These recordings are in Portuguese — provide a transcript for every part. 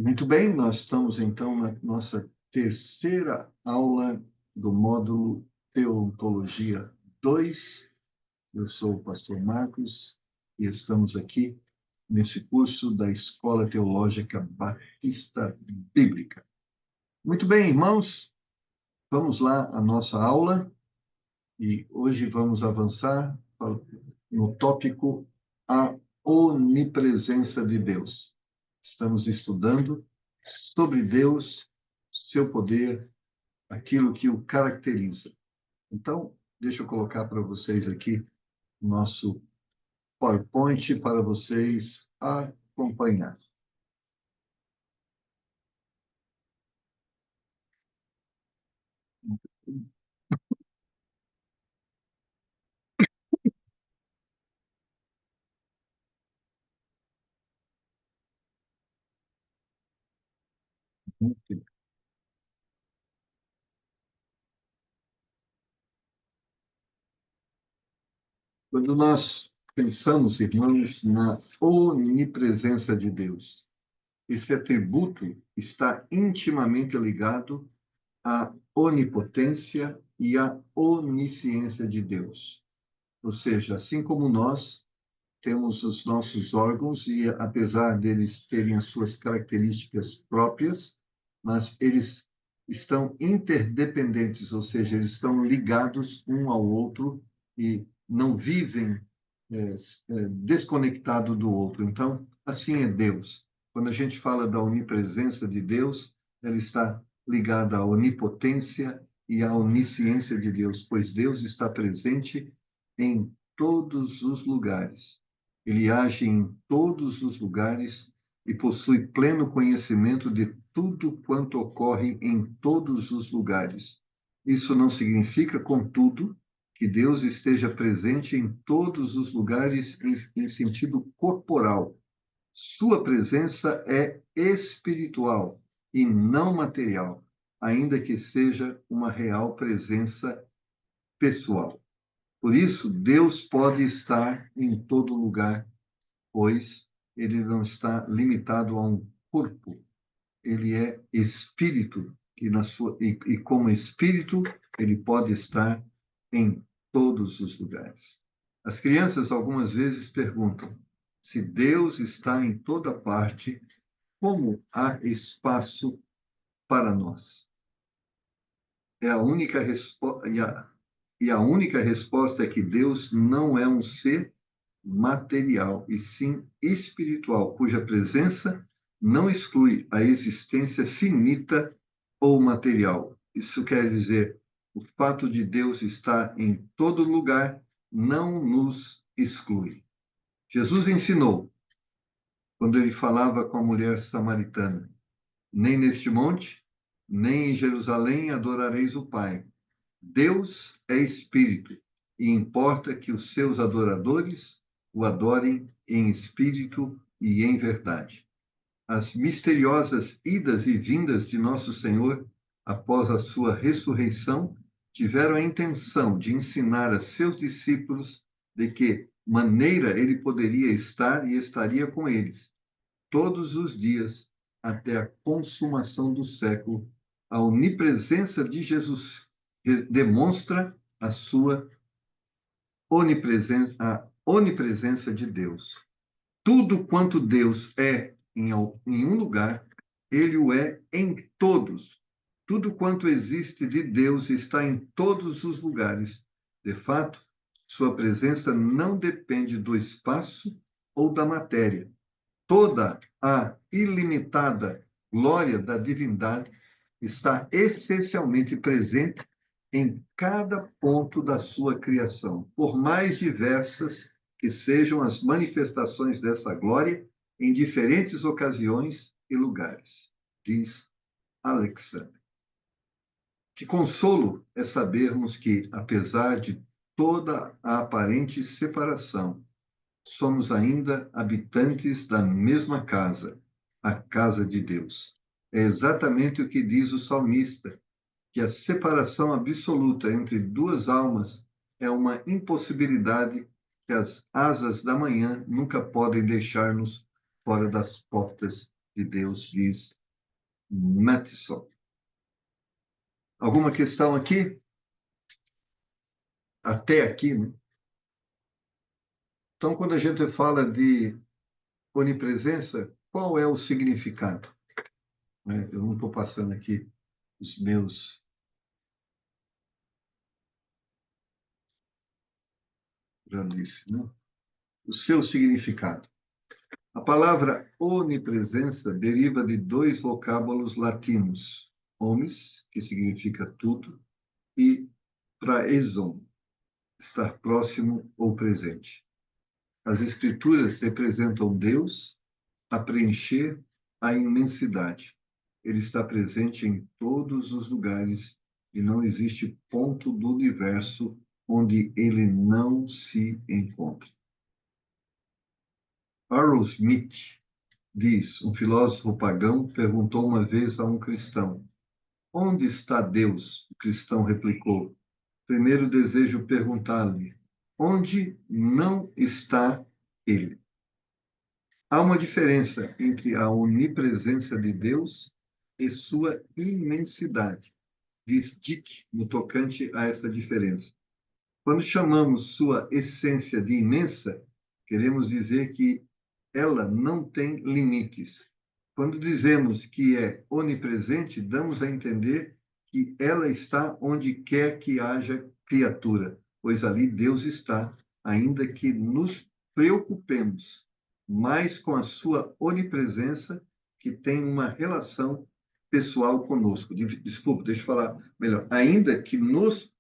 Muito bem, nós estamos então na nossa terceira aula do módulo Teologia 2. Eu sou o pastor Marcos e estamos aqui nesse curso da Escola Teológica Batista Bíblica. Muito bem, irmãos, vamos lá à nossa aula e hoje vamos avançar no tópico a onipresença de Deus. Estamos estudando sobre Deus, seu poder, aquilo que o caracteriza. Então, deixa eu colocar para vocês aqui o nosso PowerPoint para vocês acompanhar. Quando nós pensamos, irmãos, na onipresença de Deus, esse atributo está intimamente ligado à onipotência e à onisciência de Deus. Ou seja, assim como nós temos os nossos órgãos e, apesar deles terem as suas características próprias, mas eles estão interdependentes, ou seja, eles estão ligados um ao outro e não vivem desconectado do outro. Então, assim é Deus. Quando a gente fala da onipresença de Deus, ela está ligada à onipotência e à onisciência de Deus, pois Deus está presente em todos os lugares. Ele age em todos os lugares e possui pleno conhecimento de tudo quanto ocorre em todos os lugares. Isso não significa, contudo, que Deus esteja presente em todos os lugares em sentido corporal. Sua presença é espiritual e não material, ainda que seja uma real presença pessoal. Por isso, Deus pode estar em todo lugar, pois ele não está limitado a um corpo. Ele é espírito e como espírito ele pode estar em todos os lugares. As crianças algumas vezes perguntam: se Deus está em toda parte, como há espaço para nós? É a única resposta e a única resposta é que Deus não é um ser material, e sim espiritual, cuja presença não exclui a existência finita ou material. Isso quer dizer, o fato de Deus estar em todo lugar não nos exclui. Jesus ensinou, quando ele falava com a mulher samaritana: nem neste monte, nem em Jerusalém adorareis o Pai. Deus é espírito, e importa que os seus adoradores o adorem em espírito e em verdade. As misteriosas idas e vindas de nosso Senhor após a sua ressurreição tiveram a intenção de ensinar a seus discípulos de que maneira ele poderia estar e estaria com eles todos os dias até a consumação do século. A onipresença de Jesus demonstra a sua onipresença, a onipresença de Deus. Tudo quanto Deus é em um lugar, ele o é em todos. Tudo quanto existe de Deus está em todos os lugares. De fato, sua presença não depende do espaço ou da matéria. Toda a ilimitada glória da divindade está essencialmente presente em cada ponto da sua criação, por mais diversas que sejam as manifestações dessa glória em diferentes ocasiões e lugares, diz Alexandre. Que consolo é sabermos que, apesar de toda a aparente separação, somos ainda habitantes da mesma casa, a casa de Deus. É exatamente o que diz o salmista, que a separação absoluta entre duas almas é uma impossibilidade que as asas da manhã nunca podem deixar-nos fora das portas de Deus, diz Matheson. Alguma questão aqui? Até aqui, né? Então, quando a gente fala de onipresença, qual é o significado? Né? Eu não estou passando aqui os meus. Já disse, né? O seu significado. A palavra onipresença deriva de dois vocábulos latinos: omnis, que significa tudo, e praeson, estar próximo ou presente. As Escrituras representam Deus a preencher a imensidade. Ele está presente em todos os lugares e não existe ponto do universo onde ele não se encontra. Arrowsmith diz, um filósofo pagão perguntou uma vez a um cristão: onde está Deus? O cristão replicou: primeiro desejo perguntar-lhe: onde não está ele? Há uma diferença entre a onipresença de Deus e sua imensidade, diz Dick, no tocante a essa diferença. Quando chamamos sua essência de imensa, queremos dizer que ela não tem limites. Quando dizemos que é onipresente, damos a entender que ela está onde quer que haja criatura, pois ali Deus está, ainda que nos preocupemos mais com a sua onipresença, que tem uma relação pessoal conosco. Desculpa, deixa eu falar melhor. Ainda que nos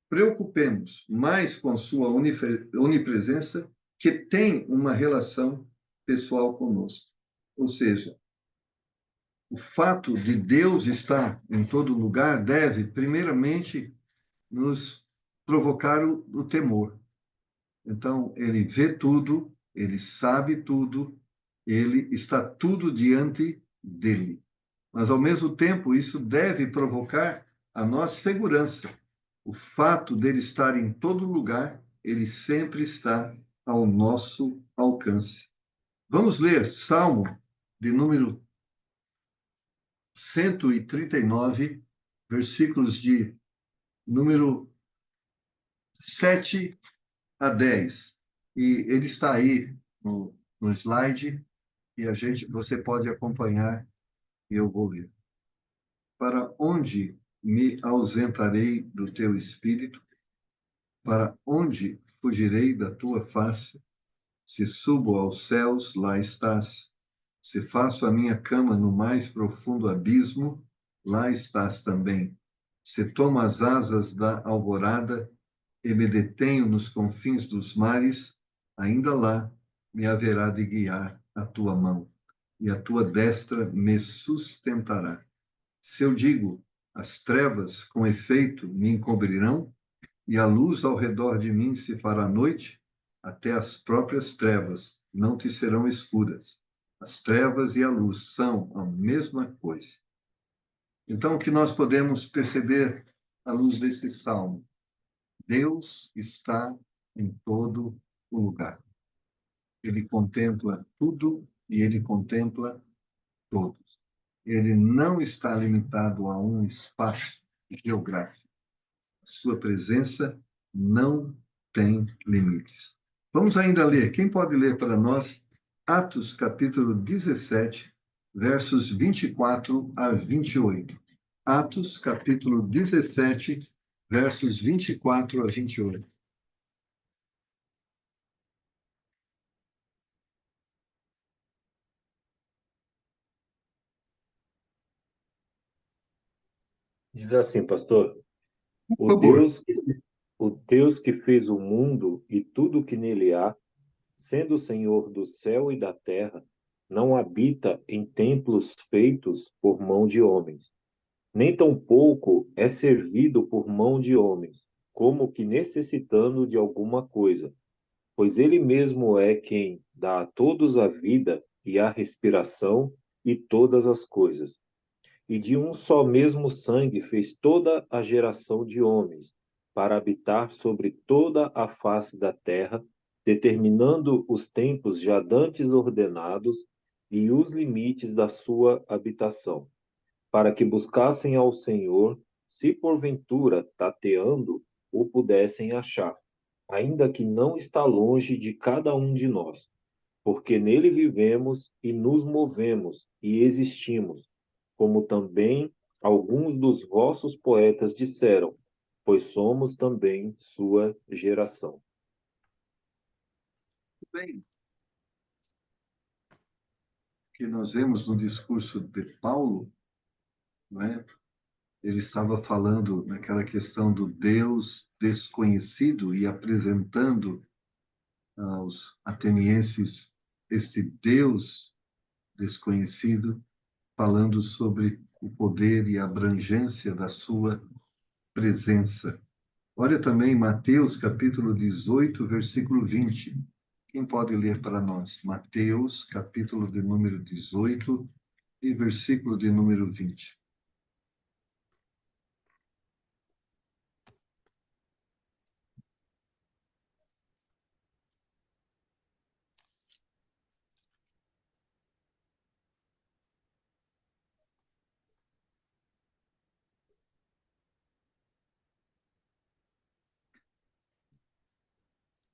preocupemos mais com a sua onipresença, que tem uma relação pessoal conosco. Ou seja, o fato de Deus estar em todo lugar deve, primeiramente, nos provocar o temor. Então, ele vê tudo, ele sabe tudo, ele está tudo diante dele. Mas, ao mesmo tempo, isso deve provocar a nossa segurança. O fato dele estar em todo lugar, ele sempre está ao nosso alcance. Vamos ler Salmo de número 139, versículos de número 7 a 10. E ele está aí no slide e você pode acompanhar e eu vou ler. Para onde me ausentarei do teu espírito? Para onde fugirei da tua face? Se subo aos céus, lá estás. Se faço a minha cama no mais profundo abismo, lá estás também. Se tomo as asas da alvorada e me detenho nos confins dos mares, ainda lá me haverá de guiar a tua mão, e a tua destra me sustentará. Se eu digo, as trevas com efeito me encobrirão, e a luz ao redor de mim se fará noite, até as próprias trevas não te serão escuras. As trevas e a luz são a mesma coisa. Então, o que nós podemos perceber à luz desse salmo? Deus está em todo o lugar. Ele contempla tudo e ele contempla todos. Ele não está limitado a um espaço geográfico. Sua presença não tem limites. Vamos ainda ler. Quem pode ler para nós Atos, capítulo 17, versos 24 a 28? Atos, capítulo 17, versos 24 a 28. Diz assim, pastor: Por o favor. Deus que, o Deus que fez o mundo e tudo o que nele há, sendo o Senhor do céu e da terra, não habita em templos feitos por mão de homens, nem tampouco é servido por mão de homens, como que necessitando de alguma coisa, pois ele mesmo é quem dá a todos a vida e a respiração e todas as coisas. E de um só mesmo sangue fez toda a geração de homens, para habitar sobre toda a face da terra, determinando os tempos já dantes ordenados e os limites da sua habitação, para que buscassem ao Senhor, se porventura, tateando, o pudessem achar, ainda que não está longe de cada um de nós, porque nele vivemos e nos movemos e existimos, como também alguns dos vossos poetas disseram, pois somos também sua geração. Bem, que nós vemos no discurso de Paulo, não é? Ele estava falando naquela questão do Deus desconhecido e apresentando aos atenienses este Deus desconhecido, falando sobre o poder e a abrangência da sua presença. Olha também Mateus, capítulo 18, versículo 20. Quem pode ler para nós? Mateus, capítulo de número 18 e versículo de número 20.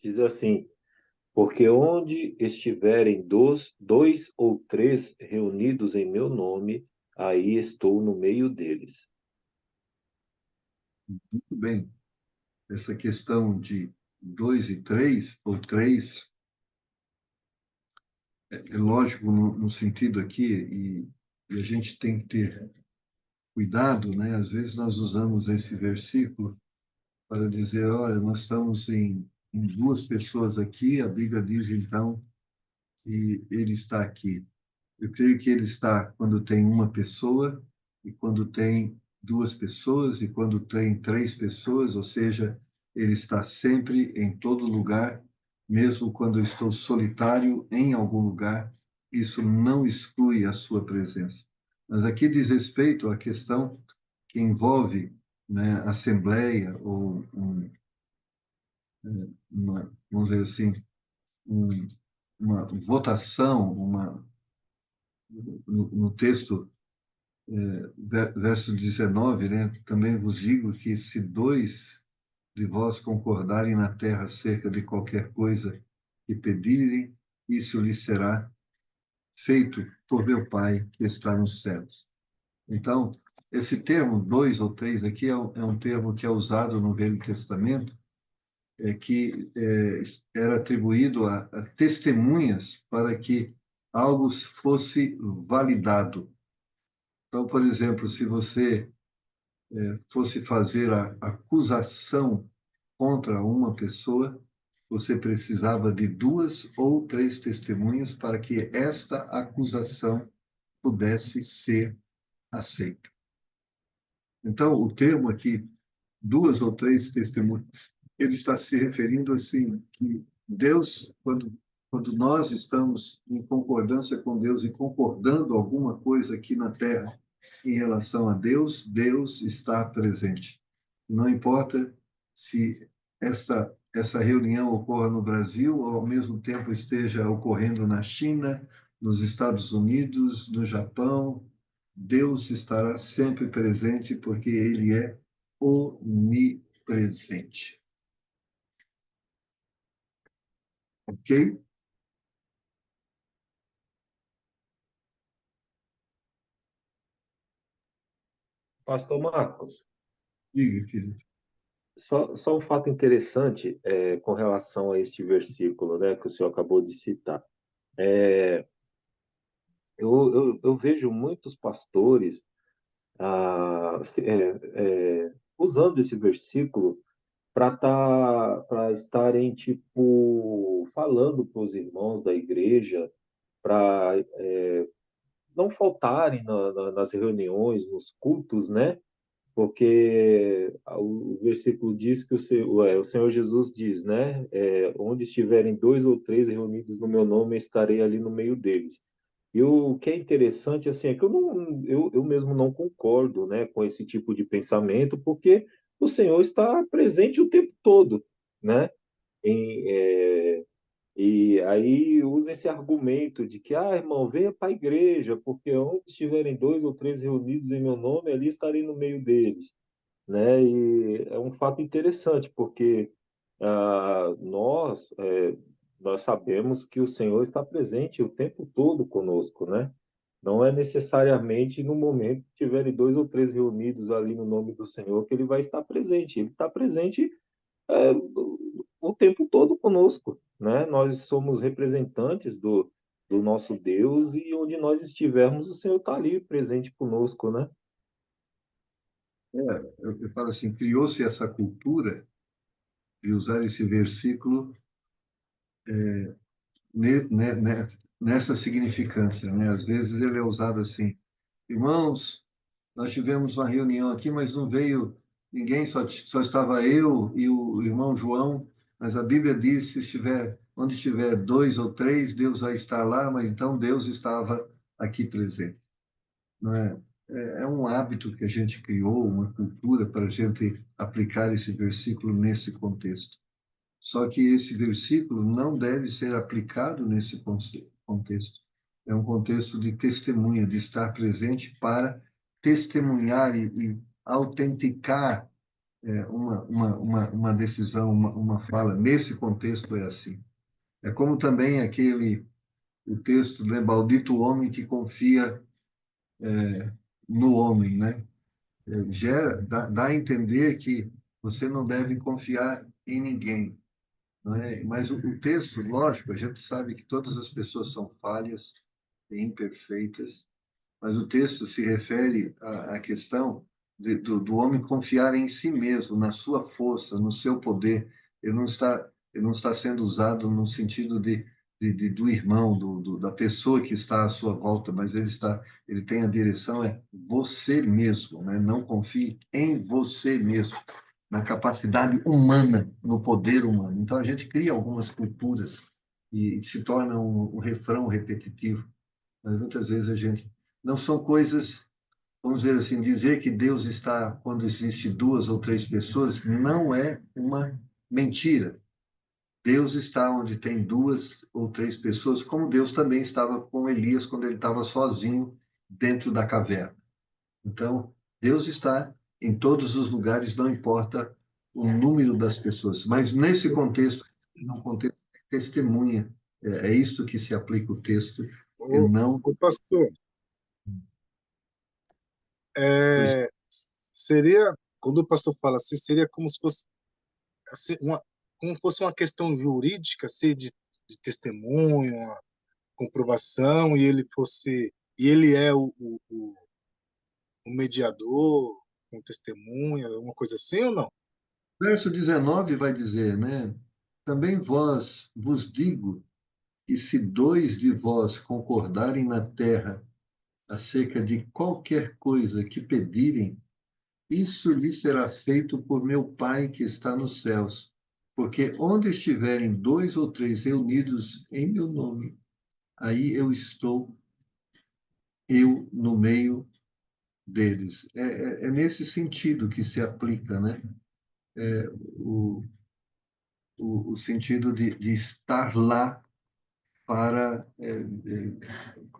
Diz assim: porque onde estiverem dois ou três reunidos em meu nome, aí estou no meio deles. Muito bem. Essa questão de dois e três, ou três, é lógico no sentido aqui, e a gente tem que ter cuidado, né? Às vezes nós usamos esse versículo para dizer, olha, nós estamos em duas pessoas aqui, a Bíblia diz então, e ele está aqui. Eu creio que ele está quando tem uma pessoa, e quando tem duas pessoas, e quando tem três pessoas, ou seja, ele está sempre em todo lugar, mesmo quando eu estou solitário em algum lugar, isso não exclui a sua presença. Mas aqui diz respeito à questão que envolve, né, assembleia ou vamos dizer assim, um, uma votação, no texto verso 19, né? Também vos digo que se dois de vós concordarem na terra acerca de qualquer coisa que pedirem, isso lhes será feito por meu Pai que está nos céus. Então, esse termo dois ou três aqui é um termo que é usado no Velho Testamento, que era atribuído a testemunhas para que algo fosse validado. Então, por exemplo, se você fosse fazer a acusação contra uma pessoa, você precisava de duas ou três testemunhas para que esta acusação pudesse ser aceita. Então, o termo aqui, duas ou três testemunhas, ele está se referindo assim que Deus, quando nós estamos em concordância com Deus e concordando alguma coisa aqui na Terra em relação a Deus, Deus está presente. Não importa se essa reunião ocorra no Brasil ou ao mesmo tempo esteja ocorrendo na China, nos Estados Unidos, no Japão, Deus estará sempre presente porque ele é onipresente. Ok? Pastor Marcos, Diga, querido. só um fato interessante com relação a este versículo, né, que o senhor acabou de citar. Eu vejo muitos pastores usando esse versículo para estarem tipo falando para os irmãos da igreja para não faltarem nas reuniões, nos cultos, né? Porque o versículo diz que o Senhor Jesus diz, né? Onde estiverem dois ou três reunidos no meu nome, eu estarei ali no meio deles. E o que é interessante, assim, é que eu mesmo não concordo, né, com esse tipo de pensamento, porque o Senhor está presente o tempo todo, né? E aí usa esse argumento de que, irmão, venha para a igreja, porque onde estiverem dois ou três reunidos em meu nome, ali estarei no meio deles, né? E é um fato interessante, porque nós sabemos que o Senhor está presente o tempo todo conosco, né? Não é necessariamente no momento que tiverem dois ou três reunidos ali no nome do Senhor que ele vai estar presente. Ele está presente o tempo todo conosco, né? Nós somos representantes do nosso Deus e onde nós estivermos, o Senhor está ali presente conosco, né? Eu falo assim, criou-se essa cultura de usar esse versículo nessa significância, né? Às vezes ele é usado assim, irmãos, nós tivemos uma reunião aqui, mas não veio ninguém, só estava eu e o irmão João, mas a Bíblia diz, se estiver, onde tiver dois ou três, Deus vai estar lá, mas então Deus estava aqui presente, não é? É um hábito que a gente criou, uma cultura para a gente aplicar esse versículo nesse contexto. Só que esse versículo não deve ser aplicado nesse contexto. É um contexto de testemunha, de estar presente para testemunhar e autenticar uma decisão, uma fala. Nesse contexto é assim. É como também o texto, né? Maldito o homem que confia no homem, né? Dá a entender que você não deve confiar em ninguém, não é? Mas o texto, lógico, a gente sabe que todas as pessoas são falhas e imperfeitas, mas o texto se refere à questão do homem confiar em si mesmo, na sua força, no seu poder. Ele não está sendo usado no sentido do irmão, da pessoa que está à sua volta, mas ele tem a direção é você mesmo, né? Não confie em você mesmo, na capacidade humana, no poder humano. Então a gente cria algumas culturas e se torna um refrão repetitivo, mas muitas vezes a gente não são coisas, vamos dizer assim, dizer que Deus está quando existe duas ou três pessoas não é uma mentira. Deus está onde tem duas ou três pessoas, como Deus também estava com Elias quando ele estava sozinho dentro da caverna. Então, Deus está em todos os lugares, não importa o número das pessoas. Mas nesse contexto, num contexto de testemunha, é isto que se aplica o texto, e Ô, não. ô pastor, Pois, seria, quando o pastor fala assim, seria como se fosse assim, como fosse uma questão jurídica, assim, de testemunho, uma comprovação, e ele é o mediador, com testemunha, alguma coisa assim ou não? verso 19 vai dizer, né? Também vos digo que se dois de vós concordarem na terra acerca de qualquer coisa que pedirem, isso lhe será feito por meu Pai que está nos céus. Porque onde estiverem dois ou três reunidos em meu nome, aí eu estou, eu no meio deles. É nesse sentido que se aplica, né? O, o sentido de estar lá para.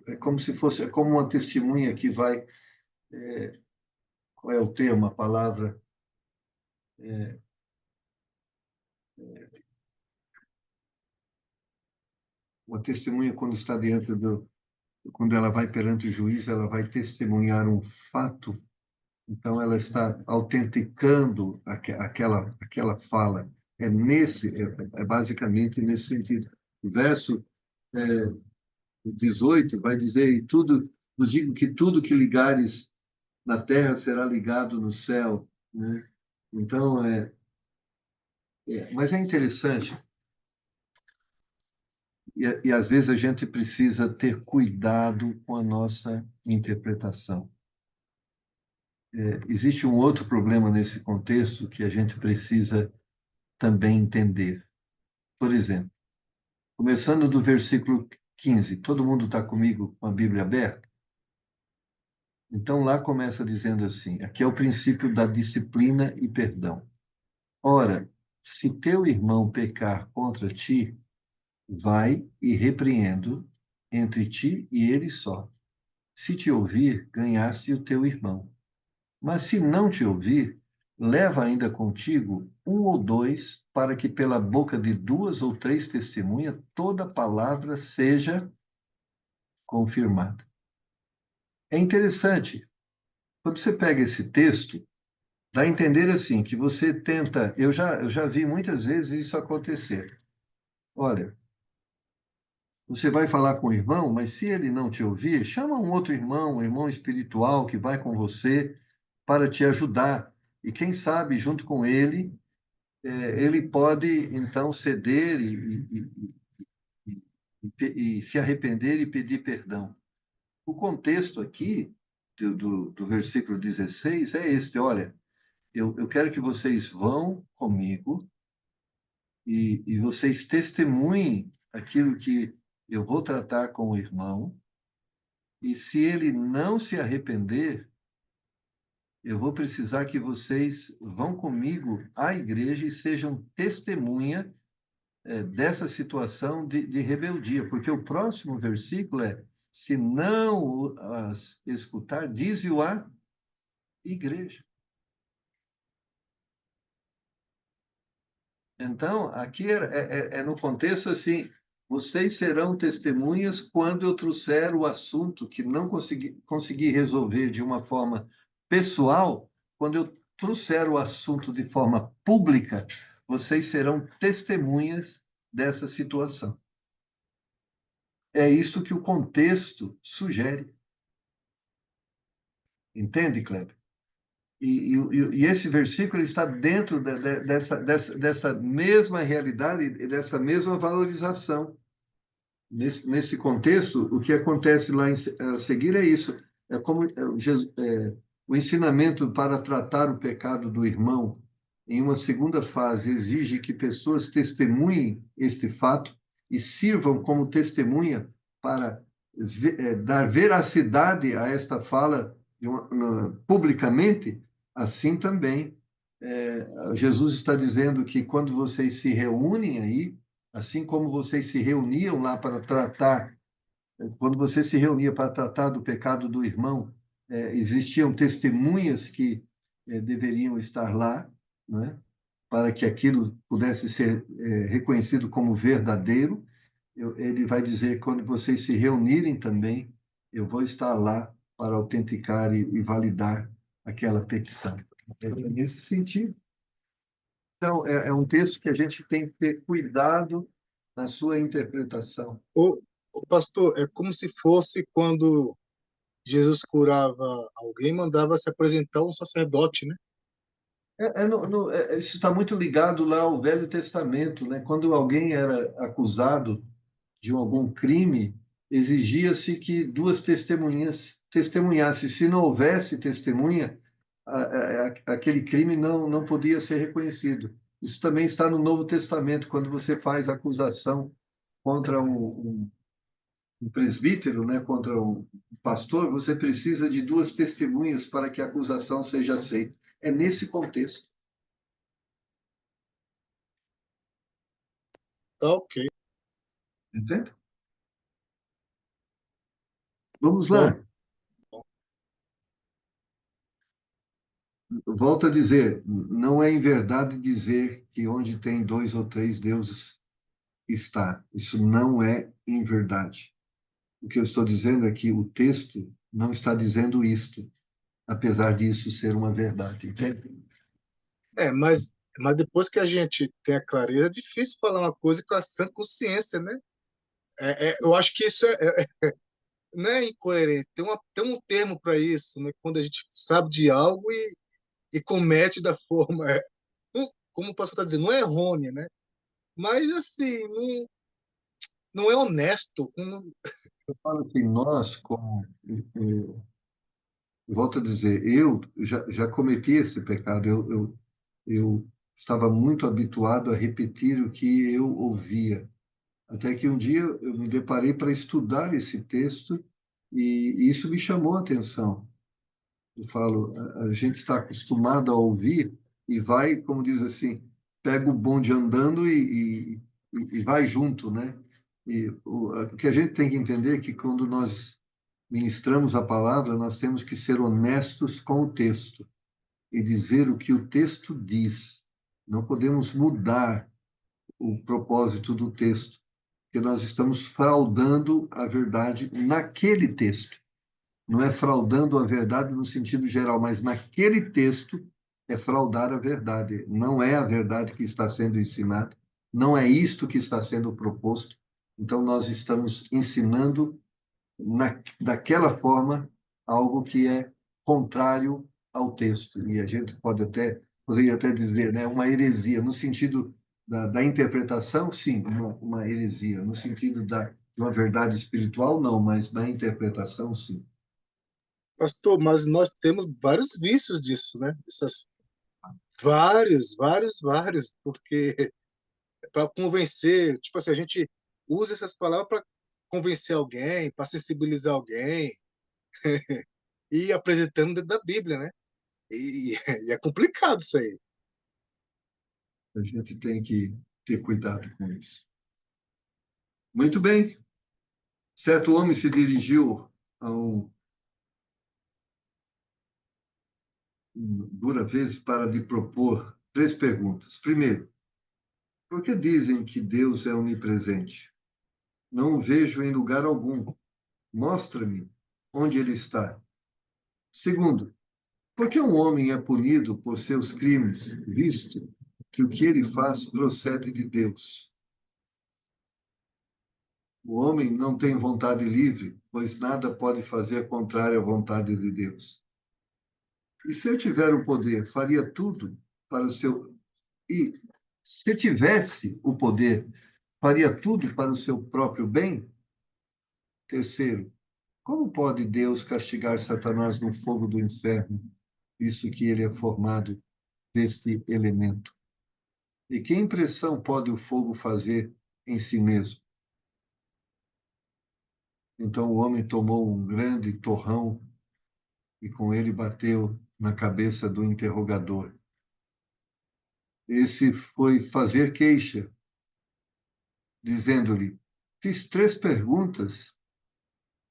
É como se fosse, é como uma testemunha que vai. Qual é o termo, a palavra? Uma testemunha, quando está diante do. Quando ela vai perante o juiz, ela vai testemunhar um fato, então ela está autenticando aquela fala. É basicamente nesse sentido. O verso 18 vai dizer: e tudo, vos digo que tudo que ligares na terra será ligado no céu, né? Então, mas é interessante, e às vezes a gente precisa ter cuidado com a nossa interpretação. Existe um outro problema nesse contexto que a gente precisa também entender. Por exemplo, começando do versículo 15, todo mundo está comigo com a Bíblia aberta? Então lá começa dizendo assim: aqui é o princípio da disciplina e perdão. Ora, se teu irmão pecar contra ti, vai e repreendo entre ti e ele só. Se te ouvir, ganhaste o teu irmão. Mas se não te ouvir, leva ainda contigo um ou dois, para que pela boca de duas ou três testemunhas toda palavra seja confirmada. É interessante, quando você pega esse texto, dá a entender assim, que você tenta. Eu já vi muitas vezes isso acontecer. Olha, você vai falar com o irmão, mas se ele não te ouvir, chama um outro irmão, um irmão espiritual que vai com você para te ajudar. E quem sabe, junto com ele, ele pode então ceder e se arrepender e pedir perdão. O contexto aqui do versículo 16 é este: olha, eu quero que vocês vão comigo e vocês testemunhem aquilo que eu vou tratar com o irmão, e se ele não se arrepender, eu vou precisar que vocês vão comigo à igreja e sejam testemunha dessa situação de rebeldia, porque o próximo versículo é: se não as escutar, dize-o à igreja. Então, aqui é no contexto assim: vocês serão testemunhas quando eu trouxer o assunto que não consegui resolver de uma forma pessoal, quando eu trouxer o assunto de forma pública, vocês serão testemunhas dessa situação. É isto que o contexto sugere. Entende, Kleber? E esse versículo está dentro dessa mesma realidade e dessa mesma valorização. Nesse contexto, o que acontece lá a seguir é isso. É como o ensinamento para tratar o pecado do irmão, em uma segunda fase, exige que pessoas testemunhem este fato e sirvam como testemunha para dar veracidade a esta fala publicamente. Assim também, Jesus está dizendo que quando vocês se reúnem aí, assim como vocês se reuniam lá para tratar, quando você se reunia para tratar do pecado do irmão, existiam testemunhas que deveriam estar lá, né, para que aquilo pudesse ser reconhecido como verdadeiro. Ele vai dizer: quando vocês se reunirem também, eu vou estar lá para autenticar e validar aquela petição. É nesse sentido. Então, é um texto que a gente tem que ter cuidado na sua interpretação. O pastor, é como se fosse quando Jesus curava alguém, mandava se apresentar um sacerdote, né? Isso está muito ligado lá ao Velho Testamento, né? Quando alguém era acusado de algum crime, exigia-se que duas testemunhas testemunhassem. Se não houvesse testemunha, aquele crime não podia ser reconhecido. Isso também está no Novo Testamento, quando você faz acusação contra um presbítero, né, contra um pastor, você precisa de duas testemunhas para que a acusação seja aceita. É nesse contexto. Tá ok. Entende? Vamos Bom, lá. Volto a dizer, não é em verdade dizer que onde tem dois ou três deuses está. Isso não é em verdade. O que eu estou dizendo é que o texto não está dizendo isto, apesar disso ser uma verdade. Entende? mas depois que a gente tem a clareza, é difícil falar uma coisa com a sã consciência, né? Eu acho que isso não é incoerente. Tem um termo para isso, né? Quando a gente sabe de algo e comete da forma, como o pastor está dizendo, não é errônea, né? Mas, assim, não é honesto. Eu falo assim, nós, como, volto a dizer, eu já cometi esse pecado. Eu estava muito habituado a repetir o que eu ouvia. Até que um dia eu me deparei para estudar esse texto e isso me chamou a atenção. Eu falo, a gente está acostumado a ouvir e vai, como diz assim, pega o bonde andando e vai junto, né? E o que a gente tem que entender é que quando nós ministramos a palavra, nós temos que ser honestos com o texto e dizer o que o texto diz. Não podemos mudar o propósito do texto, porque nós estamos fraudando a verdade naquele texto. Não é fraudando a verdade no sentido geral, mas naquele texto é fraudar a verdade. Não é a verdade que está sendo ensinada, não é isto que está sendo proposto. Então, nós estamos ensinando daquela forma algo que é contrário ao texto. E a gente poderia até dizer, né, uma heresia, no sentido da interpretação, sim, uma heresia. No sentido de uma verdade espiritual, não, mas na interpretação, sim. Pastor, mas nós temos vários vícios disso, né? Essas, vários, porque para convencer, tipo assim, a gente usa essas palavras para convencer alguém, para sensibilizar alguém, e ir apresentando dentro da Bíblia, né? E é complicado isso aí. A gente tem que ter cuidado com isso. Muito bem. Certo homem se dirigiu a dura vez para lhe propor 3 perguntas. Primeiro, por que dizem que Deus é onipresente? Não o vejo em lugar algum. Mostra-me onde ele está. Segundo, por que um homem é punido por seus crimes, visto que o que ele faz procede de Deus? O homem não tem vontade livre, pois nada pode fazer contrário à vontade de Deus. E se eu tiver o poder, faria tudo para o seu. E se tivesse o poder, faria tudo para o seu próprio bem? Terceiro, como pode Deus castigar Satanás no fogo do inferno, visto que ele é formado deste elemento? E que impressão pode o fogo fazer em si mesmo? Então o homem tomou um grande torrão e com ele bateu na cabeça do interrogador. Esse foi fazer queixa, dizendo-lhe: fiz 3 perguntas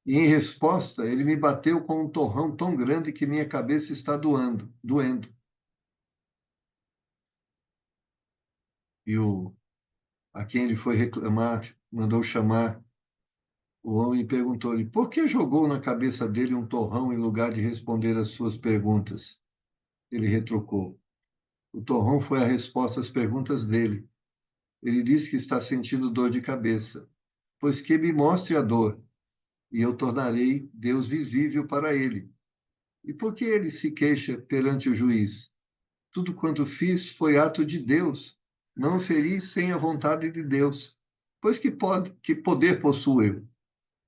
e, em resposta, ele me bateu com um torrão tão grande que minha cabeça está doendo. E a quem ele foi reclamar, mandou chamar o homem e perguntou-lhe: por que jogou na cabeça dele um torrão em lugar de responder às suas perguntas? Ele retrucou: o torrão foi a resposta às perguntas dele. Ele disse que está sentindo dor de cabeça. Pois que me mostre a dor, e eu tornarei Deus visível para ele. E por que ele se queixa perante o juiz? Tudo quanto fiz foi ato de Deus. Não feri sem a vontade de Deus. Pois que poder possuo eu?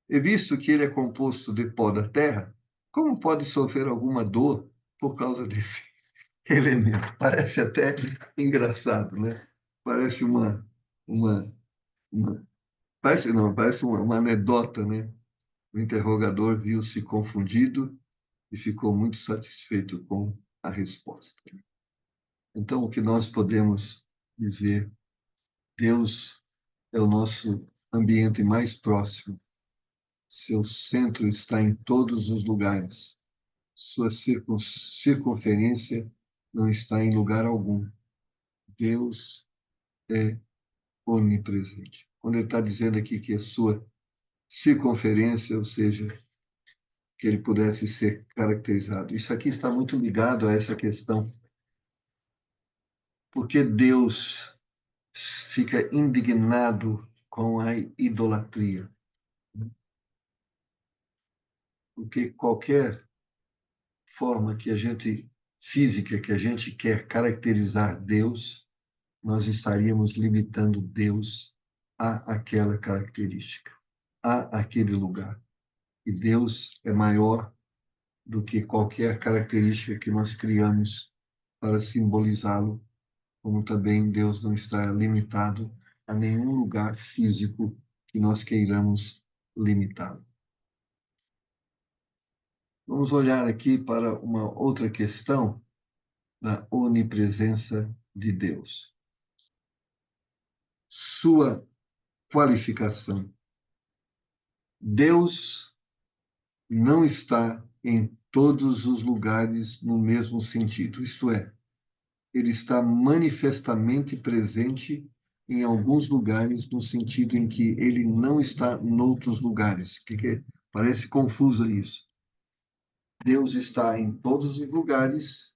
E visto que ele é composto de pó da terra, como pode sofrer alguma dor por causa desse elemento? Parece até engraçado, né? Parece uma, uma parece não, parece uma anedota, né? O interrogador viu-se confundido e ficou muito satisfeito com a resposta. Então, o que nós podemos dizer, Deus é o nosso ambiente mais próximo. Seu centro está em todos os lugares. Sua circunferência não está em lugar algum. Deus é onipresente. Quando ele está dizendo aqui que a sua circunferência, ou seja, que ele pudesse ser caracterizado. Isso aqui está muito ligado a essa questão. Porque Deus fica indignado com a idolatria. Porque qualquer forma que a gente, física, que a gente quer caracterizar Deus, nós estaríamos limitando Deus a aquela característica, a aquele lugar. E Deus é maior do que qualquer característica que nós criamos para simbolizá-lo, como também Deus não está limitado a nenhum lugar físico que nós queiramos limitá-lo. Vamos olhar aqui para uma outra questão da onipresença de Deus. Sua qualificação. Deus não está em todos os lugares no mesmo sentido, isto é, ele está manifestamente presente em alguns lugares, no sentido em que ele não está em outros lugares. Parece confuso isso. Deus está em todos os lugares,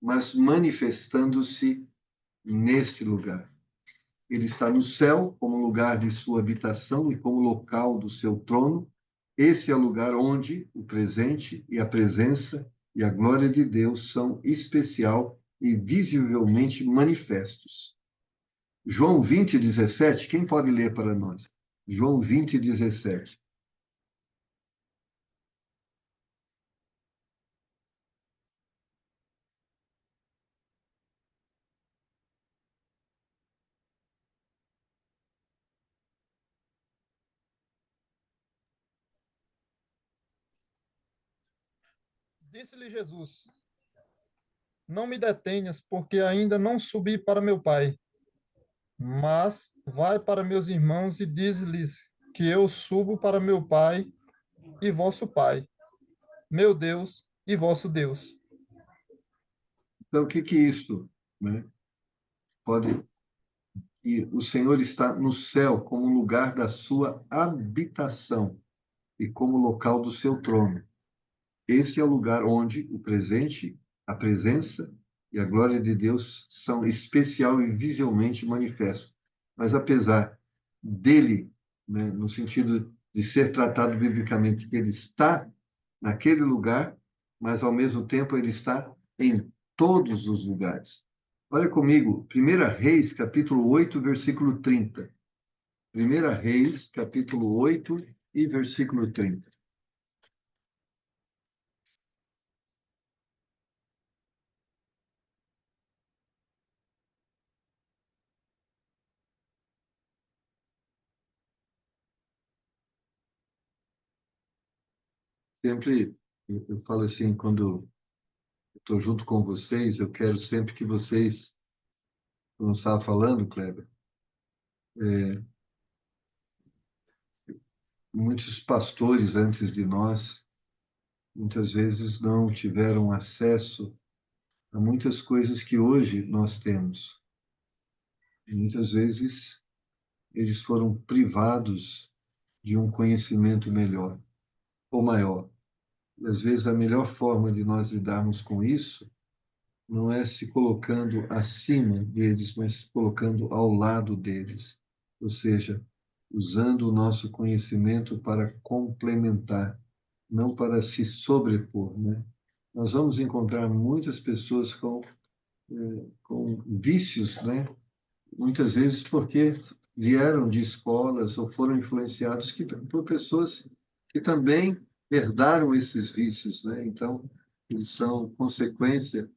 mas manifestando-se neste lugar. Ele está no céu como lugar de sua habitação e como local do seu trono. Esse é o lugar onde o presente e a presença e a glória de Deus são especial e visivelmente manifestos. João 20:17, quem pode ler para nós? João 20:17. Disse-lhe Jesus: Não me detenhas, porque ainda não subi para meu Pai. Mas vai para meus irmãos e diz-lhes que eu subo para meu Pai e vosso Pai, meu Deus e vosso Deus. Então, o que é isso, né? Pode E o Senhor está no céu como lugar da sua habitação e como local do seu trono. Esse é o lugar onde o presente, a presença e a glória de Deus são especial e visivelmente manifestos. Mas apesar dele, né, no sentido de ser tratado biblicamente, que ele está naquele lugar, mas ao mesmo tempo ele está em todos os lugares. Olha comigo, 1 Reis, capítulo 8, versículo 30. 1 Reis, capítulo 8 e versículo 30. Sempre eu falo assim, quando estou junto com vocês, eu quero sempre que vocês, como você estava falando, Kleber, muitos pastores antes de nós, muitas vezes não tiveram acesso a muitas coisas que hoje nós temos. E muitas vezes eles foram privados de um conhecimento melhor ou maior. E às vezes a melhor forma de nós lidarmos com isso não é se colocando acima deles, mas se colocando ao lado deles. Ou seja, usando o nosso conhecimento para complementar, não para se sobrepor, né? Nós vamos encontrar muitas pessoas com vícios, né? Muitas vezes porque vieram de escolas ou foram influenciados por pessoas que também herdaram esses vícios, né? Então, eles são consequência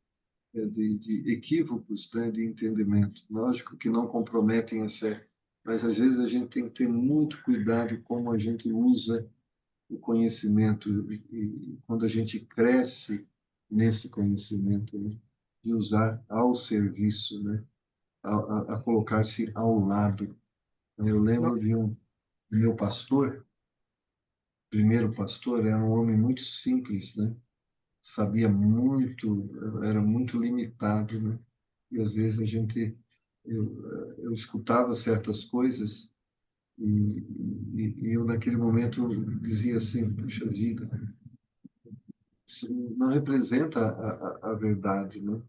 de equívocos, né, de entendimento. Lógico que não comprometem a fé, mas às vezes a gente tem que ter muito cuidado como a gente usa o conhecimento e quando a gente cresce nesse conhecimento, né, de usar ao serviço, né, a colocar-se ao lado. Eu Não, lembro de um meu pastor, primeiro pastor, era um homem muito simples, né? Sabia muito, era muito limitado, né? E às vezes eu escutava certas coisas e eu naquele momento dizia assim, puxa vida, isso não representa a verdade, né?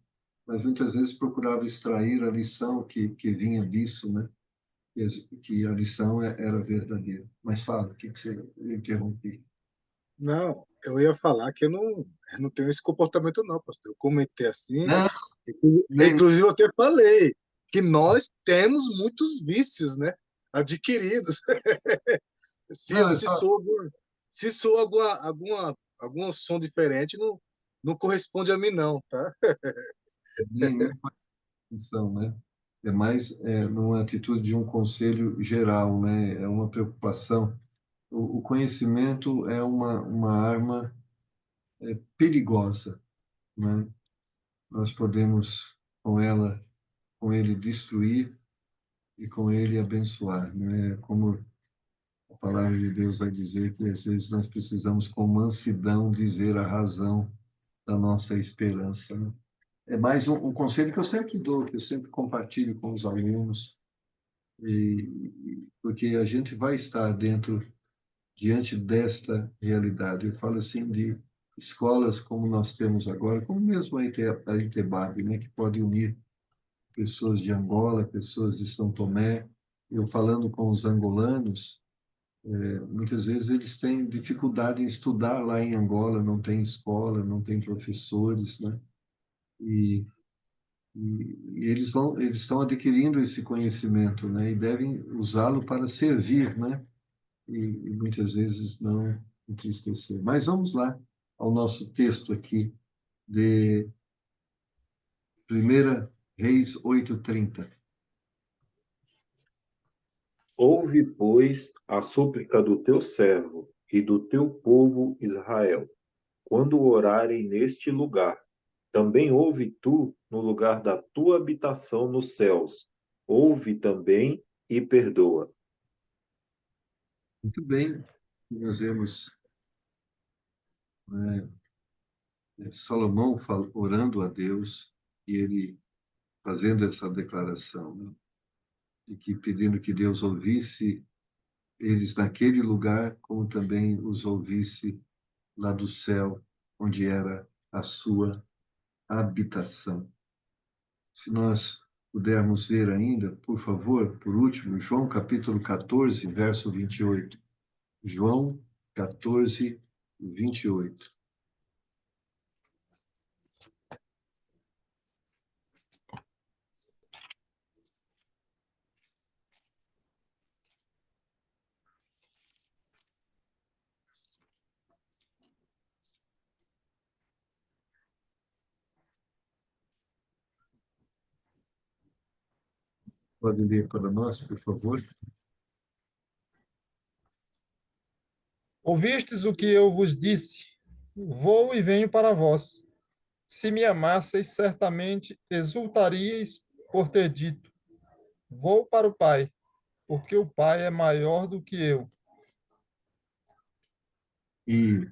Mas muitas vezes procurava extrair a lição que vinha disso, né? Que a lição era verdadeira. Mas fala, o que você interrompeu? não, eu ia falar que eu não tenho esse comportamento, não, pastor. Eu comentei assim, Não, nem, inclusive eu até falei que nós temos muitos vícios, né? Adquiridos. Se, não, eu se só, soa, se soa algum som diferente, não corresponde a mim, não, tá? nem atenção, né? É mais numa atitude de um conselho geral, né? É uma preocupação. O conhecimento é uma arma perigosa, né? Nós podemos com ele destruir e com ele abençoar. Não é como a palavra de Deus vai dizer que às vezes nós precisamos com mansidão dizer a razão da nossa esperança, né? É mais um conselho que eu sempre dou, que eu sempre compartilho com os alunos, porque a gente vai estar diante desta realidade. Eu falo assim de escolas como nós temos agora, como mesmo a ITEBAB, né, que pode unir pessoas de Angola, pessoas de São Tomé. Eu falando com os angolanos, muitas vezes eles têm dificuldade em estudar lá em Angola, não tem escola, não tem professores, né? E, e eles estão adquirindo esse conhecimento, né? E devem usá-lo para servir, né? E muitas vezes não entristecer. Mas vamos lá ao nosso texto aqui de 1 Reis 8:30. Ouve, pois, a súplica do teu servo e do teu povo Israel, quando orarem neste lugar. Também ouve tu no lugar da tua habitação nos céus. Ouve também e perdoa. Muito bem, nós vemos, né, Salomão orando a Deus e ele fazendo essa declaração, né, de que pedindo que Deus ouvisse eles naquele lugar, como também os ouvisse lá do céu, onde era a sua habitação. Se nós pudermos ver ainda, por favor, por último, João capítulo 14, verso 28. João 14, 28. Pode ler para nós, por favor? Ouvistes o que eu vos disse? Vou e venho para vós. Se me amasseis, certamente exultaríeis por ter dito: Vou para o Pai, porque o Pai é maior do que eu. E,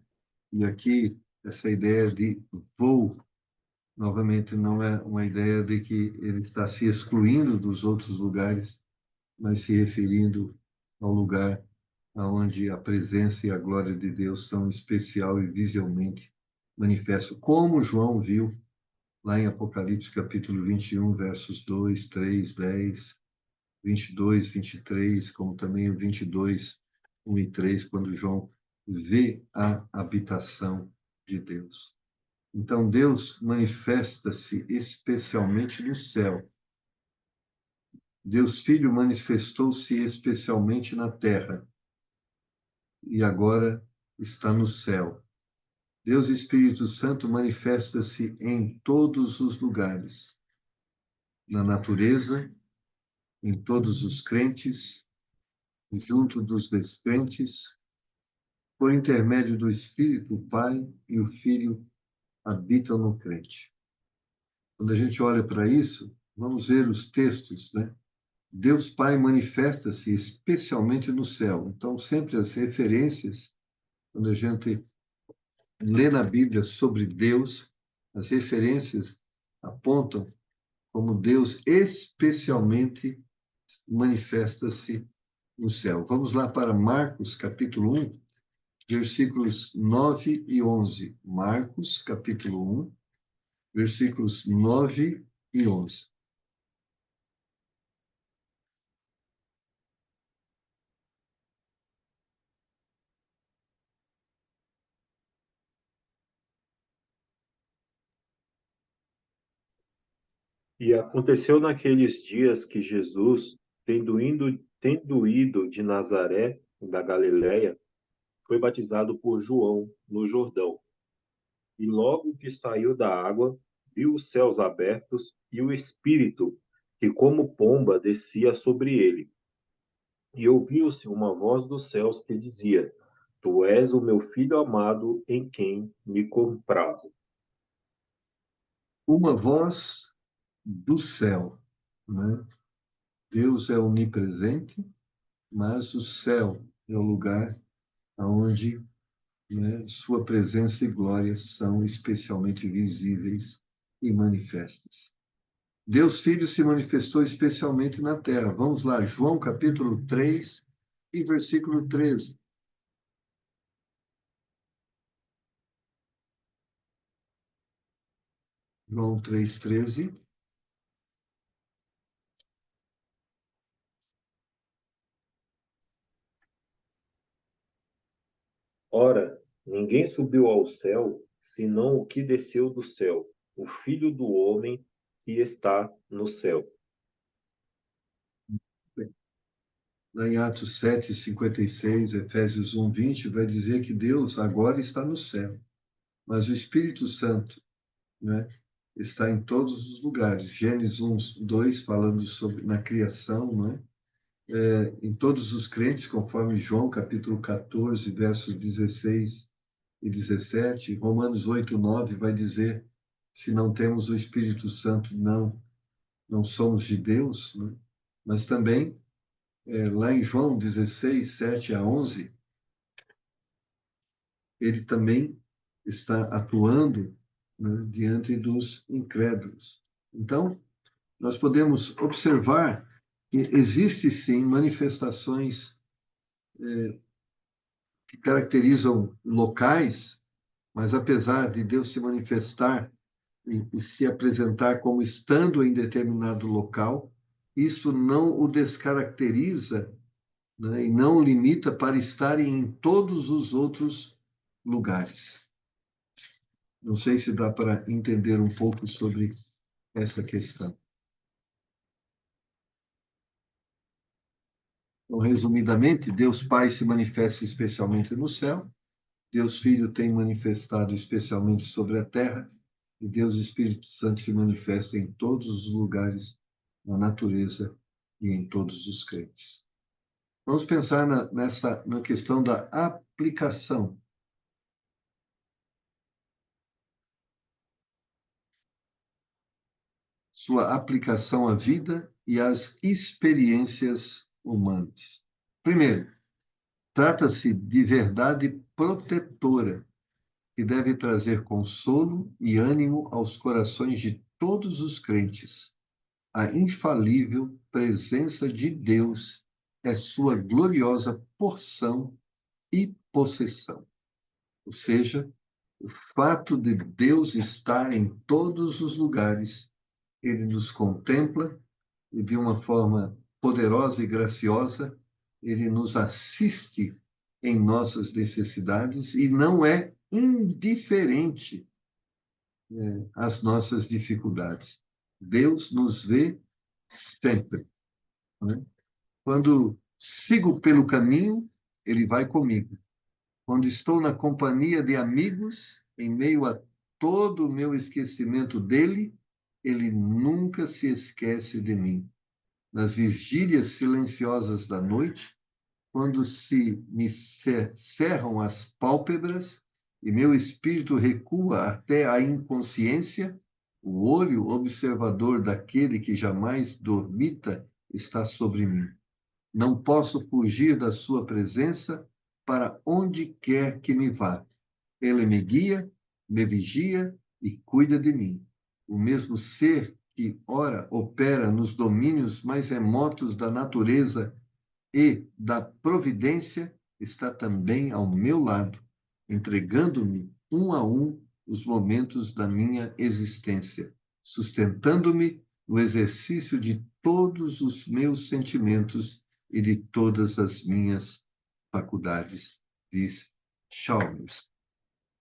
e aqui, essa ideia de vou, novamente, não é uma ideia de que ele está se excluindo dos outros lugares, mas se referindo ao lugar onde a presença e a glória de Deus são especial e visivelmente manifestos, como João viu lá em Apocalipse capítulo 21, versos 2, 3, 10, 22, 23, como também o 22, 1 e 3, quando João vê a habitação de Deus. Então, Deus manifesta-se especialmente no céu. Deus Filho manifestou-se especialmente na terra e agora está no céu. Deus Espírito Santo manifesta-se em todos os lugares, na natureza, em todos os crentes, junto dos descrentes, por intermédio do Espírito, o Pai e o Filho habitam no crente. Quando a gente olha para isso, vamos ver os textos, né? Deus Pai manifesta-se especialmente no céu. Então, sempre as referências, quando a gente lê na Bíblia sobre Deus, as referências apontam como Deus especialmente manifesta-se no céu. Vamos lá para Marcos, capítulo 1, versículos 9 e 11. Marcos, capítulo 1, versículos 9 e 11. E aconteceu naqueles dias que Jesus, tendo ido de Nazaré, da Galiléia, foi batizado por João no Jordão. E logo que saiu da água, viu os céus abertos e o Espírito, que como pomba descia sobre ele. E ouviu-se uma voz dos céus que dizia: Tu és o meu filho amado, em quem me comprazo. Uma voz do céu, né? Deus é onipresente, mas o céu é o lugar onde, né, sua presença e glória são especialmente visíveis e manifestas. Deus Filho se manifestou especialmente na terra. Vamos lá, João capítulo 3 e versículo 13. João 3:13. Ora, ninguém subiu ao céu, senão o que desceu do céu, o Filho do homem que está no céu. Lá em Atos 7:56, Efésios 1:20, vai dizer que Deus agora está no céu, mas o Espírito Santo, né, está em todos os lugares. Gênesis 1:2, falando sobre na criação, né, em todos os crentes, conforme João capítulo 14, versos 16 e 17. Romanos 8:9 vai dizer: se não temos o Espírito Santo, não somos de Deus, né? Mas também, lá em João 16, 7 a 11, ele também está atuando, né, diante dos incrédulos. Então, nós podemos observar que existe sim manifestações que caracterizam locais, mas apesar de Deus se manifestar e se apresentar como estando em determinado local, isso não o descaracteriza, né, e não o limita para estar em todos os outros lugares. Não sei se dá para entender um pouco sobre essa questão. Então, resumidamente, Deus Pai se manifesta especialmente no céu, Deus Filho tem manifestado especialmente sobre a terra, e Deus Espírito Santo se manifesta em todos os lugares, na natureza e em todos os crentes. Vamos pensar na questão da aplicação. Sua aplicação à vida e às experiências humanas. Primeiro, trata-se de verdade protetora, que deve trazer consolo e ânimo aos corações de todos os crentes. A infalível presença de Deus é sua gloriosa porção e possessão. Ou seja, o fato de Deus estar em todos os lugares, ele nos contempla e, de uma forma poderosa e graciosa, ele nos assiste em nossas necessidades e não é indiferente, às nossas dificuldades. Deus nos vê sempre, né? Quando sigo pelo caminho, ele vai comigo. Quando estou na companhia de amigos, em meio a todo o meu esquecimento dele, ele nunca se esquece de mim. Nas vigílias silenciosas da noite, quando se me cerram as pálpebras e meu espírito recua até a inconsciência, o olho observador daquele que jamais dormita está sobre mim. Não posso fugir da sua presença para onde quer que me vá. Ele me guia, me vigia e cuida de mim. O mesmo ser que, ora, opera nos domínios mais remotos da natureza e da providência, está também ao meu lado, entregando-me um a um os momentos da minha existência, sustentando-me no exercício de todos os meus sentimentos e de todas as minhas faculdades, diz Chalmers.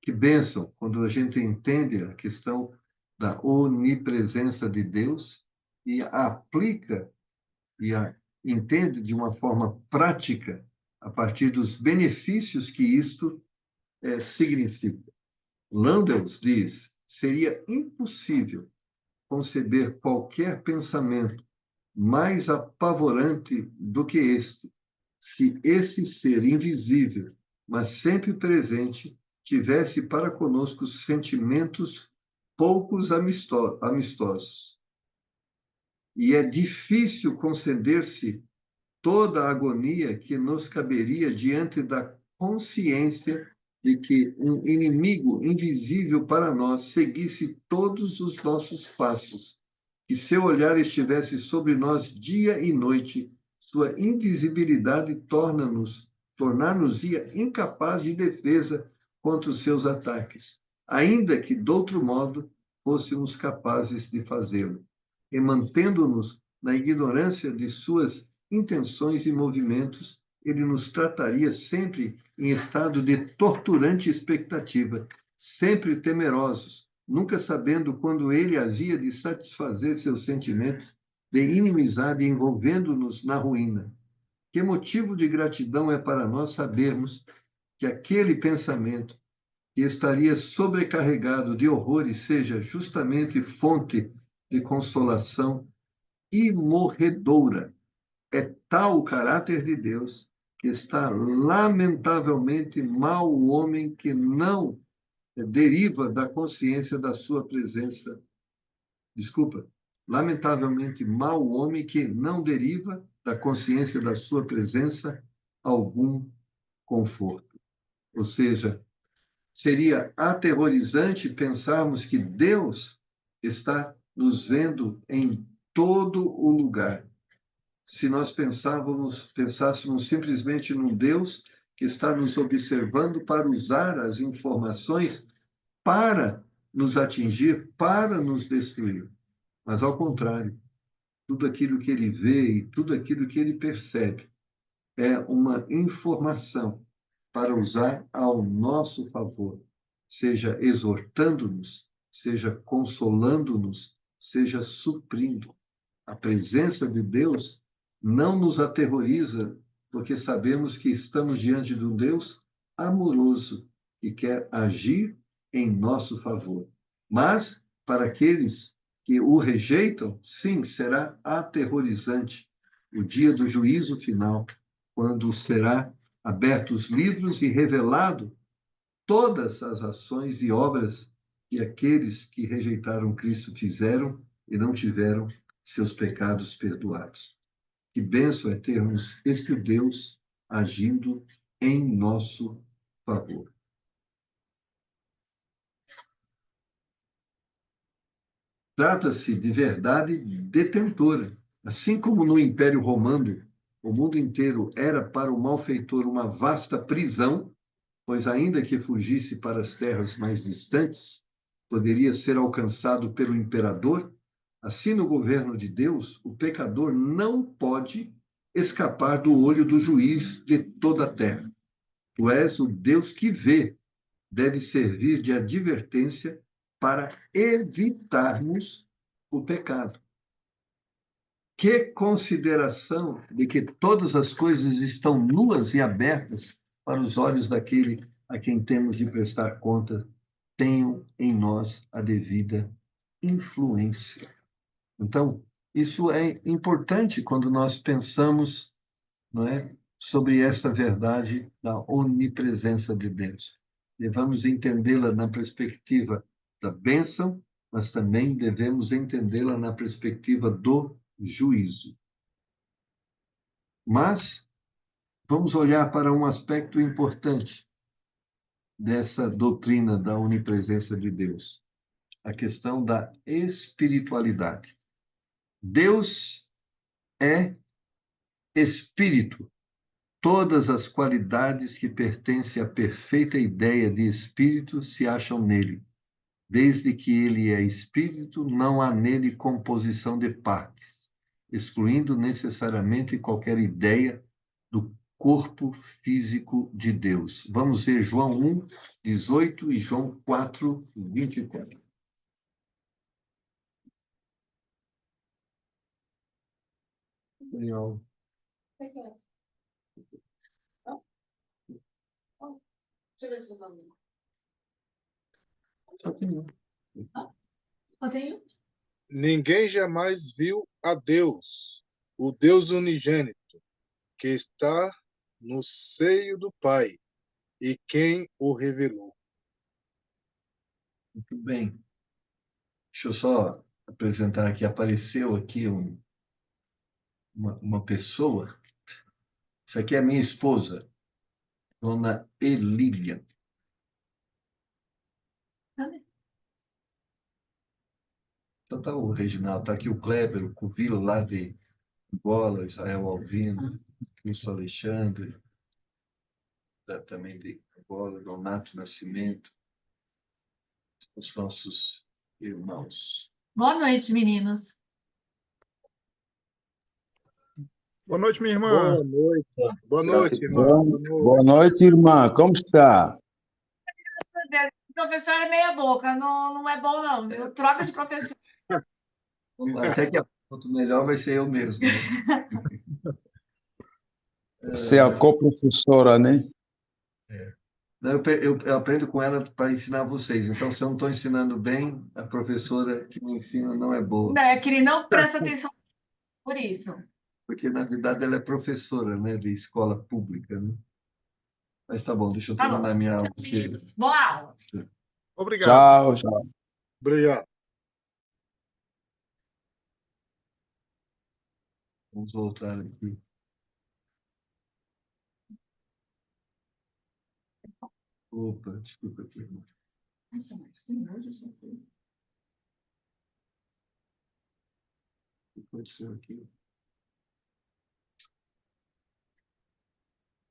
Que bênção quando a gente entende a questão da onipresença de Deus e a aplica e a entende de uma forma prática a partir dos benefícios que isto significa. Landels diz: seria impossível conceber qualquer pensamento mais apavorante do que este, se esse ser invisível, mas sempre presente, tivesse para conosco sentimentos poucos amistosos. e é difícil conceder-se toda a agonia que nos caberia diante da consciência de que um inimigo invisível para nós seguisse todos os nossos passos, que seu olhar estivesse sobre nós dia e noite, sua invisibilidade tornar-nos-ia incapaz de defesa contra os seus ataques, ainda que, de outro modo, fôssemos capazes de fazê-lo, e mantendo-nos na ignorância de suas intenções e movimentos, ele nos trataria sempre em estado de torturante expectativa, sempre temerosos, nunca sabendo quando ele havia de satisfazer seus sentimentos de inimizade, envolvendo-nos na ruína. Que motivo de gratidão é para nós sabermos que aquele pensamento que estaria sobrecarregado de horrores seja justamente fonte de consolação imorredoura. É tal o caráter de Deus que está lamentavelmente mal o homem que não deriva da consciência da sua presença. Desculpa. Lamentavelmente mal o homem que não deriva da consciência da sua presença algum conforto. Ou seja, seria aterrorizante pensarmos que Deus está nos vendo em todo o lugar. Se nós pensássemos simplesmente num Deus que está nos observando para usar as informações para nos atingir, para nos destruir. Mas, ao contrário, tudo aquilo que ele vê e tudo aquilo que ele percebe é uma informação para usar ao nosso favor, seja exortando-nos, seja consolando-nos, seja suprindo. A presença de Deus não nos aterroriza, porque sabemos que estamos diante de um Deus amoroso que quer agir em nosso favor. Mas, para aqueles que o rejeitam, sim, será aterrorizante o dia do juízo final, quando será abertos os livros e revelado todas as ações e obras que aqueles que rejeitaram Cristo fizeram e não tiveram seus pecados perdoados. Que bênção é termos este Deus agindo em nosso favor. Trata-se de verdade detentora. Assim como no Império Romano, o mundo inteiro era para o malfeitor uma vasta prisão, pois ainda que fugisse para as terras mais distantes, poderia ser alcançado pelo imperador. Assim, no governo de Deus, o pecador não pode escapar do olho do juiz de toda a terra. Tu és o Deus que vê, deve servir de advertência para evitarmos o pecado. Que consideração de que todas as coisas estão nuas e abertas para os olhos daquele a quem temos de prestar conta, tenham em nós a devida influência. Então, isso é importante quando nós pensamos, não é, sobre esta verdade da onipresença de Deus. Devemos entendê-la na perspectiva da bênção, mas também devemos entendê-la na perspectiva do juízo. Mas vamos olhar para um aspecto importante dessa doutrina da onipresença de Deus, a questão da espiritualidade. Deus é espírito. Todas as qualidades que pertencem à perfeita ideia de espírito se acham nele. Desde que ele é espírito, não há nele composição de partes, excluindo necessariamente qualquer ideia do corpo físico de Deus. Vamos ver João 1, 18 e João 4, 24. Legal. Só tem um. Ninguém jamais viu a Deus, o Deus unigênito, que está no seio do Pai, e quem o revelou. Muito bem. Deixa eu só apresentar aqui. Apareceu aqui uma pessoa. Isso aqui é minha esposa, Dona Elília. Então tá o Reginaldo, tá aqui o Kleber, o Covilo lá de Angola, Israel Alvino, Cristo Alexandre, também de Angola, Donato Nascimento, os nossos irmãos. Boa noite, meninos. Boa noite, minha irmã. Boa noite. Boa noite, irmã. Boa noite, irmã. Como está? O professor é meia boca, não é bom, não. Viu? Troca de professor. Até que a foto melhor vai ser eu mesmo. Né? Você é a co-professora, né? Não, eu aprendo com ela para ensinar vocês. Então, se eu não estou ensinando bem, a professora que me ensina não é boa. Não, é que ele não presta atenção por isso. Porque, na verdade, ela é professora, né, de escola pública. Né? Mas tá bom, deixa eu Tá terminar bom. minha aula. Meninos, boa aula. Obrigado. Tchau, tchau. Obrigado. Vamos voltar aqui. Opa, desculpa aqui. O que aconteceu aqui?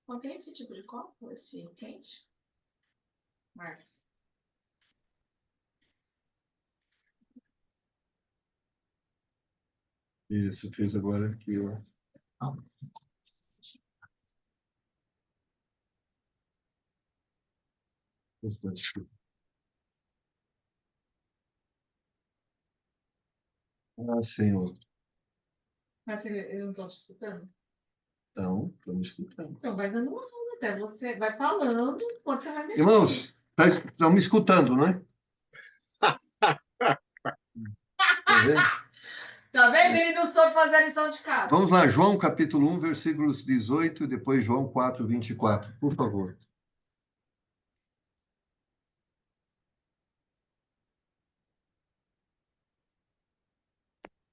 Qual que é esse tipo de copo? Esse quente? Marcos. Isso, fez agora aqui, ó. Opa, desculpa. Ah, Senhor. Mas eles não estão te escutando? Então, estamos escutando. Então, vai dando uma aula até. Você vai falando enquanto você vai mexendo. Irmãos, estão me escutando, não é? Tá vendo? Tá vendo? Ele não soube fazer a lição de casa. Vamos lá, João capítulo 1, versículos 18 e depois João 4, 24, por favor.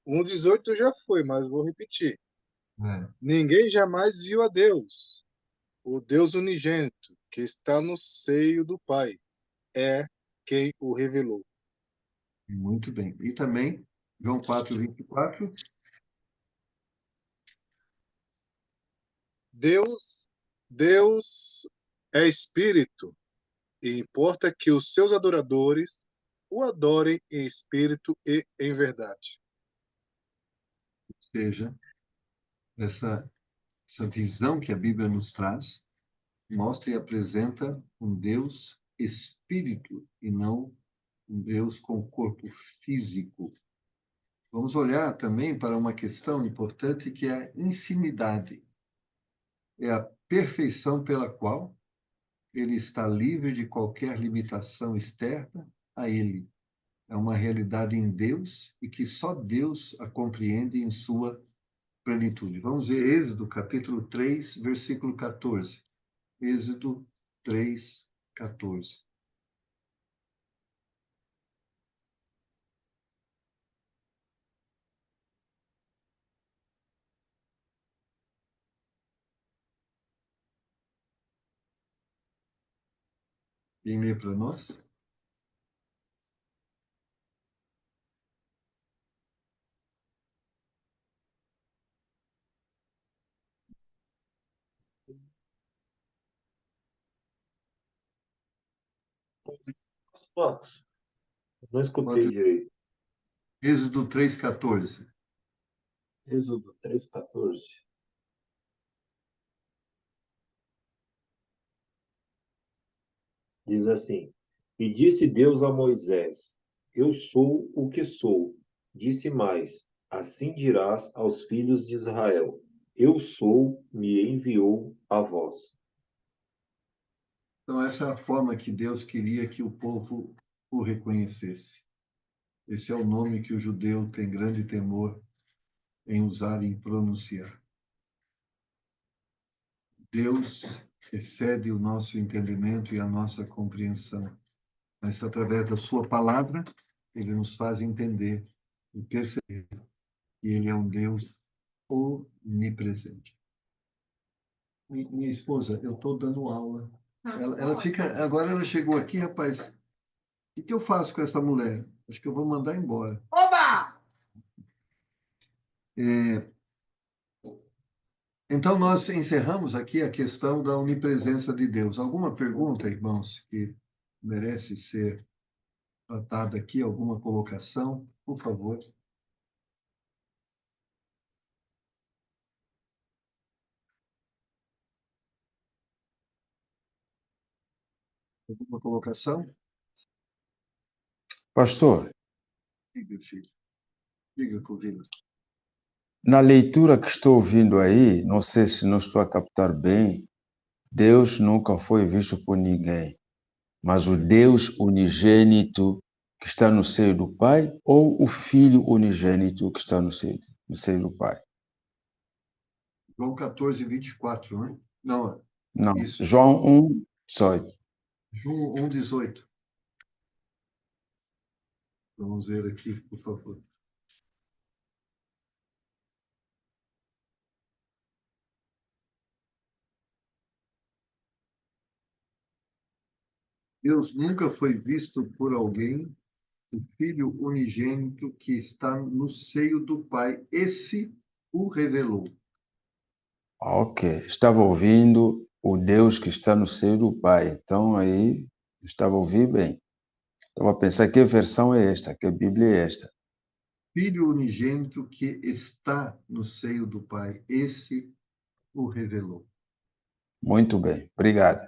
Um 18 já foi, mas vou repetir. É. Ninguém jamais viu a Deus, o Deus unigênito, que está no seio do Pai. É quem o revelou. Muito bem. E também, João 4, 24. Deus é espírito, e importa que os seus adoradores o adorem em espírito e em verdade. Ou seja, essa visão que a Bíblia nos traz mostra e apresenta um Deus espírito e não um Deus com corpo físico. Vamos olhar também para uma questão importante que é a infinidade. É a perfeição pela qual ele está livre de qualquer limitação externa a ele. É uma realidade em Deus e que só Deus a compreende em sua plenitude. Vamos ver Êxodo, capítulo 3, versículo 14. Êxodo 3, 14. Quem lê para nós? Marcos, não escutei Pode... direito. Êxodo 3, 14. Êxodo 3,14. Diz assim: E disse Deus a Moisés: Eu sou o que sou. Disse mais: Assim dirás aos filhos de Israel: Eu sou, me enviou a vós. Então, essa é a forma que Deus queria que o povo o reconhecesse. Esse é o nome que o judeu tem grande temor em usar e em pronunciar. Deus excede o nosso entendimento e a nossa compreensão, mas através da sua palavra, ele nos faz entender e perceber que ele é um Deus onipresente. Minha esposa, eu estou dando aula. Ela fica. Agora ela chegou aqui, rapaz. O que eu faço com essa mulher? Acho que eu vou mandar embora. Oba! Então, nós encerramos aqui a questão da onipresença de Deus. Alguma pergunta, irmãos, que merece ser tratada aqui? Alguma colocação? Por favor. Alguma colocação? Pastor, Diga, filho. Diga, Covila. na leitura que estou ouvindo aí, não sei se não estou a captar bem, Deus nunca foi visto por ninguém, mas o Deus unigênito que está no seio do Pai ou o Filho unigênito que está no seio do Pai? João 14, 24, né? Não, Não, isso. João 1, 18. João 1, 18. Vamos ver aqui, por favor. Deus nunca foi visto por alguém, o Filho unigênito que está no seio do Pai. Esse o revelou. Ok, estava ouvindo o Deus que está no seio do Pai, então aí estava ouvindo bem. Estava a pensar que versão é esta, que Bíblia é esta. Filho unigênito que está no seio do Pai. Esse o revelou. Muito bem, obrigado.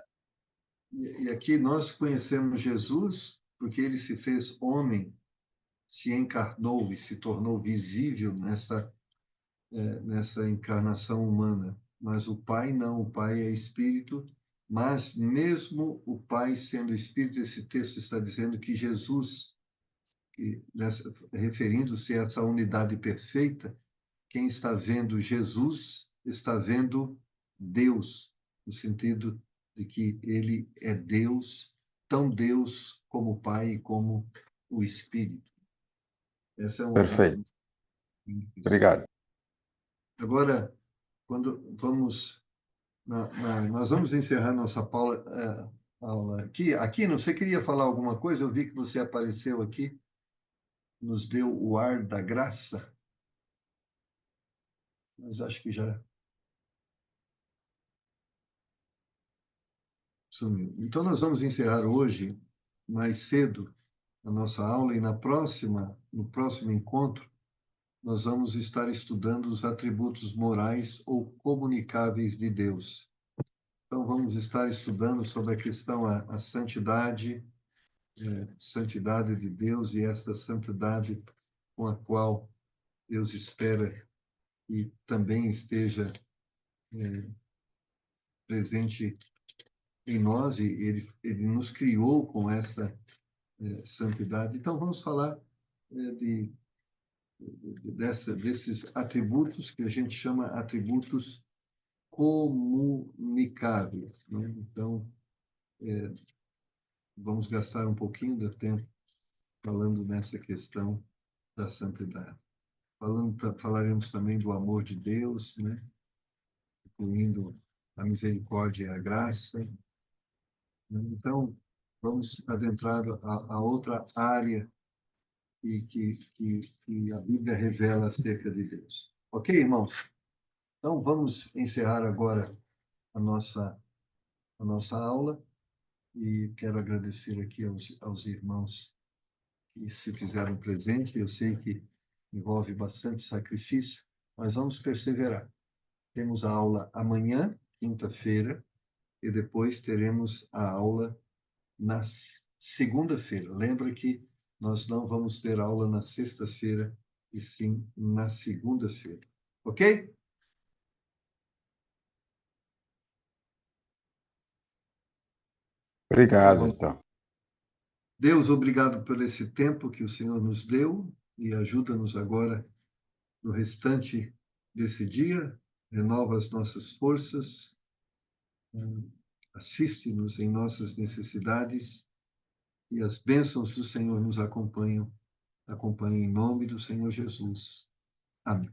E aqui nós conhecemos Jesus porque ele se fez homem, se encarnou e se tornou visível nessa encarnação humana. Mas o Pai não, o Pai é Espírito, mas mesmo o Pai sendo Espírito, esse texto está dizendo que Jesus, referindo-se a essa unidade perfeita, quem está vendo Jesus está vendo Deus, no sentido de que ele é Deus, tão Deus como o Pai e como o Espírito. Essa é Perfeito, obrigado. Agora, quando vamos, nós vamos encerrar nossa aula aqui. Aqui, você queria falar alguma coisa? Eu vi que você apareceu aqui, nos deu o ar da graça, mas acho que já sumiu. Então, nós vamos encerrar hoje, mais cedo, a nossa aula, e no próximo encontro, nós vamos estar estudando os atributos morais ou comunicáveis de Deus. Então, vamos estar estudando sobre a questão, a santidade, santidade de Deus e esta santidade com a qual Deus espera que também esteja presente em nós, e ele nos criou com essa santidade. Então, vamos falar desses atributos que a gente chama atributos comunicáveis, né? Então, vamos gastar um pouquinho de tempo falando nessa questão da santidade. Falaremos também do amor de Deus, né? Incluindo a misericórdia e a graça. Então, vamos adentrar a outra área que a Bíblia revela acerca de Deus. Ok, irmãos? Então, vamos encerrar agora a nossa aula, e quero agradecer aqui aos irmãos que se fizeram presente. Eu sei que envolve bastante sacrifício, mas vamos perseverar. Temos a aula amanhã, quinta-feira, e depois teremos a aula na segunda-feira. Lembra que nós não vamos ter aula na sexta-feira, e sim na segunda-feira. Ok? Obrigado, então. Deus, obrigado por esse tempo que o Senhor nos deu, e ajuda-nos agora no restante desse dia. Renova as nossas forças, assiste-nos em nossas necessidades, e as bênçãos do Senhor nos acompanhem em nome do Senhor Jesus. Amém.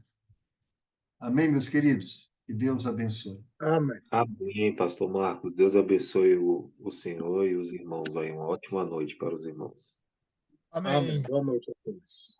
Amém, meus queridos? Que Deus abençoe. Amém. Amém, pastor Marcos. Deus abençoe o senhor e os irmãos aí. Uma ótima noite para os irmãos. Amém. Amém. Boa noite a todos.